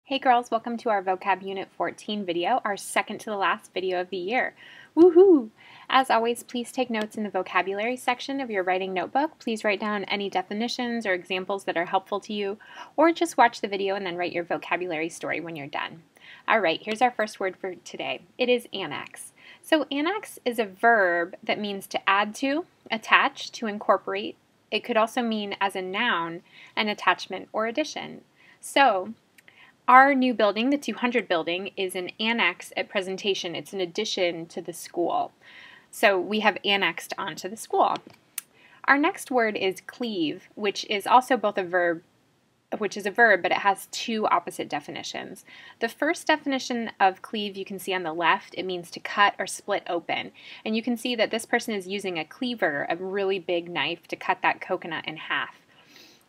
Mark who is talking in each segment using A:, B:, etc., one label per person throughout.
A: Hey girls, welcome to our Vocab Unit 14 video, our second to the last video of the year. Woohoo! As always, please take notes in the vocabulary section of your writing notebook. Please write down any definitions or examples that are helpful to you, or just watch the video and then write your vocabulary story when you're done. Alright, here's our first word for today. It is annex. So annex is a verb that means to add to, attach, to incorporate. It could also mean as a noun, an attachment or addition. So, our new building, the 200 building, is an annex at presentation. It's an addition to the school. So we have annexed onto the school. Our next word is cleve, which is also both a verb, but it has two opposite definitions. The first definition of cleve you can see on the left. It means to cut or split open. And you can see that this person is using a cleaver, a really big knife, to cut that coconut in half.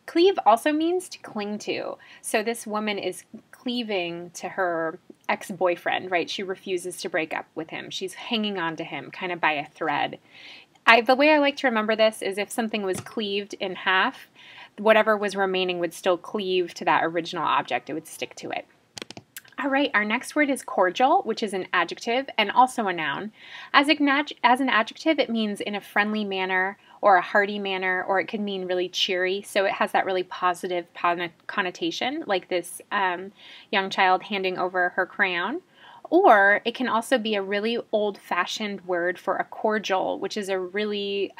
A: Cleve also means to cling to. So this woman is cleaving to her ex-boyfriend, right? She refuses to break up with him. She's hanging on to him kind of by a thread. The way I like to remember this is if something was cleaved in half, whatever was remaining would still cleave to that original object. It would stick to it. All right, our next word is cordial, which is an adjective and also a noun. As an adjective, it means in a friendly manner or a hearty manner, or it could mean really cheery. So it has that really positive connotation, like this young child handing over her crayon. Or it can also be a really old-fashioned word for a cordial, which is a really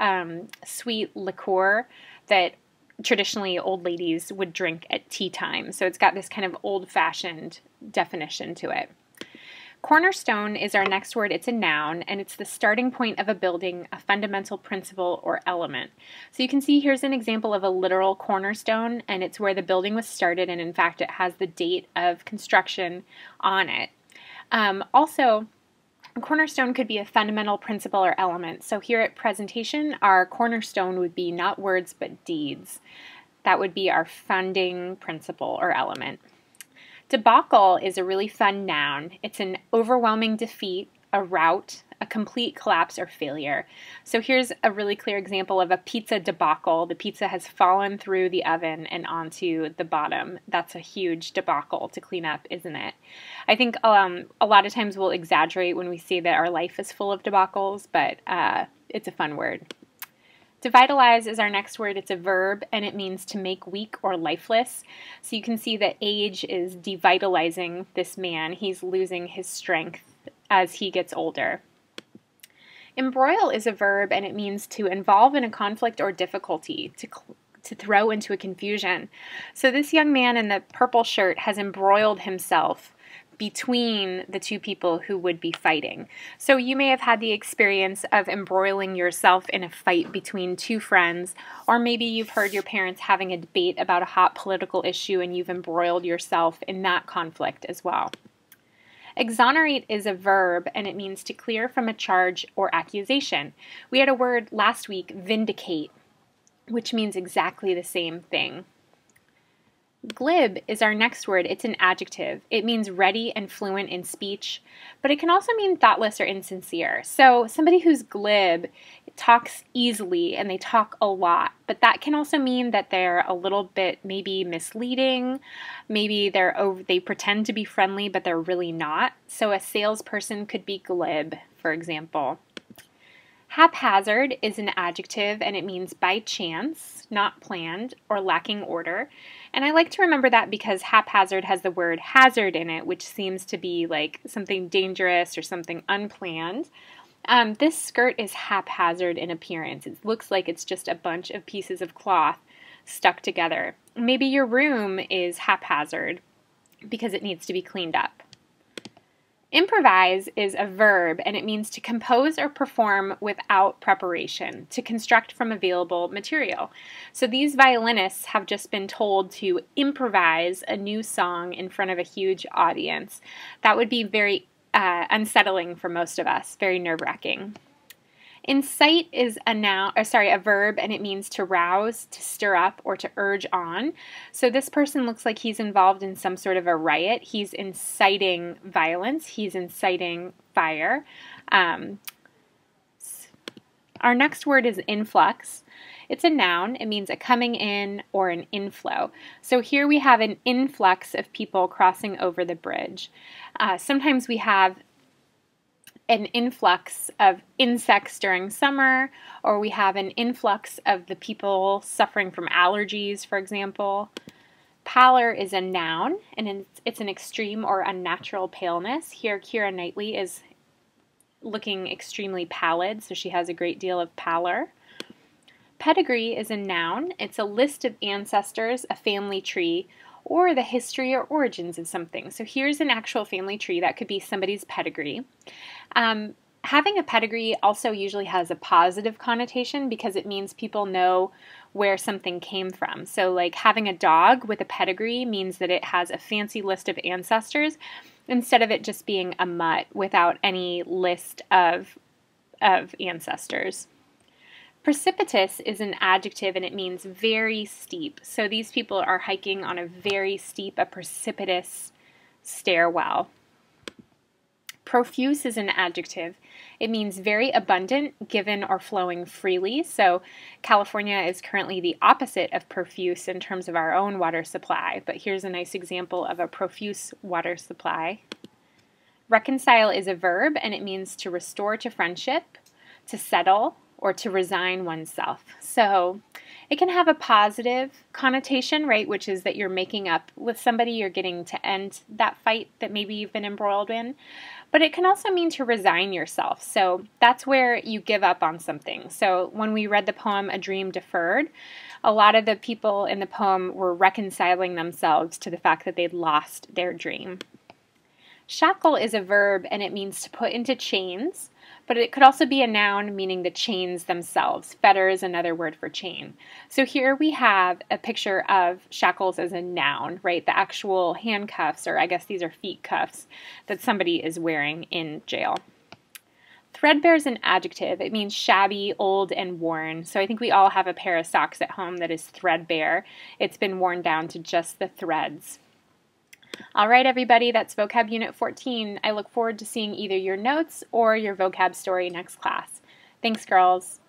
A: sweet liqueur that traditionally old ladies would drink at tea time. So it's got this kind of old-fashioned definition to it. Cornerstone is our next word. It's a noun, and it's the starting point of a building, a fundamental principle or element. So you can see here's an example of a literal cornerstone, and it's where the building was started, and in fact it has the date of construction on it. Also, a cornerstone could be a fundamental principle or element. So here at presentation, our cornerstone would be not words but deeds. That would be our founding principle or element. Debacle is a really fun noun. It's an overwhelming defeat, a rout, a complete collapse or failure. So here's a really clear example of a pizza debacle. The pizza has fallen through the oven and onto the bottom. That's a huge debacle to clean up, isn't it? I think a lot of times we'll exaggerate when we say that our life is full of debacles, but it's a fun word. To vitalize is our next word. It's a verb, and it means to make weak or lifeless. So you can see that age is devitalizing this man. He's losing his strength as he gets older. Embroil is a verb, and it means to involve in a conflict or difficulty, to throw into a confusion. So this young man in the purple shirt has embroiled himself between the two people who would be fighting. So you may have had the experience of embroiling yourself in a fight between two friends, or maybe you've heard your parents having a debate about a hot political issue and you've embroiled yourself in that conflict as well. Exonerate is a verb, and it means to clear from a charge or accusation. We had a word last week, vindicate, which means exactly the same thing. Glib is our next word. It's an adjective. It means ready and fluent in speech, but it can also mean thoughtless or insincere. So somebody who's glib talks easily and they talk a lot, but that can also mean that they're a little bit maybe misleading. Maybe they pretend to be friendly, but they're really not. So a salesperson could be glib, for example. Haphazard is an adjective, and it means by chance, not planned, or lacking order. And I like to remember that because haphazard has the word hazard in it, which seems to be like something dangerous or something unplanned. This skirt is haphazard in appearance. It looks like it's just a bunch of pieces of cloth stuck together. Maybe your room is haphazard because it needs to be cleaned up. Improvise is a verb, and it means to compose or perform without preparation, to construct from available material. So these violinists have just been told to improvise a new song in front of a huge audience. That would be very unsettling for most of us, very nerve-wracking. Incite is a verb, and it means to rouse, to stir up, or to urge on. So this person looks like he's involved in some sort of a riot. He's inciting violence. He's inciting fire. Our next word is influx. It's a noun. It means a coming in or an inflow. So here we have an influx of people crossing over the bridge. Sometimes we have an influx of insects during summer, or we have an influx of the people suffering from allergies, for example. Pallor is a noun, and it's an extreme or unnatural paleness. Here, Keira Knightley is looking extremely pallid, so she has a great deal of pallor. Pedigree is a noun. It's a list of ancestors, a family tree, or the history or origins of something. So here's an actual family tree. That could be somebody's pedigree. Having a pedigree also usually has a positive connotation because it means people know where something came from. So like having a dog with a pedigree means that it has a fancy list of ancestors instead of it just being a mutt without any list of ancestors. Precipitous is an adjective and it means very steep. So these people are hiking on a very steep, a precipitous stairwell. Profuse is an adjective. It means very abundant, given or flowing freely. So California is currently the opposite of profuse in terms of our own water supply, but here's a nice example of a profuse water supply. Reconcile is a verb and it means to restore to friendship, to settle, or to resign oneself. So it can have a positive connotation, right, which is that you're making up with somebody, you're getting to end that fight that maybe you've been embroiled in. But it can also mean to resign yourself. So that's where you give up on something. So when we read the poem A Dream Deferred, a lot of the people in the poem were reconciling themselves to the fact that they'd lost their dream. Shackle is a verb and it means to put into chains, but it could also be a noun meaning the chains themselves. Fetter is another word for chain. So here we have a picture of shackles as a noun, right? The actual handcuffs, or I guess these are feet cuffs, that somebody is wearing in jail. Threadbare is an adjective. It means shabby, old, and worn. So I think we all have a pair of socks at home that is threadbare. It's been worn down to just the threads. All right, everybody, that's Vocab Unit 14. I look forward to seeing either your notes or your vocab story next class. Thanks, girls.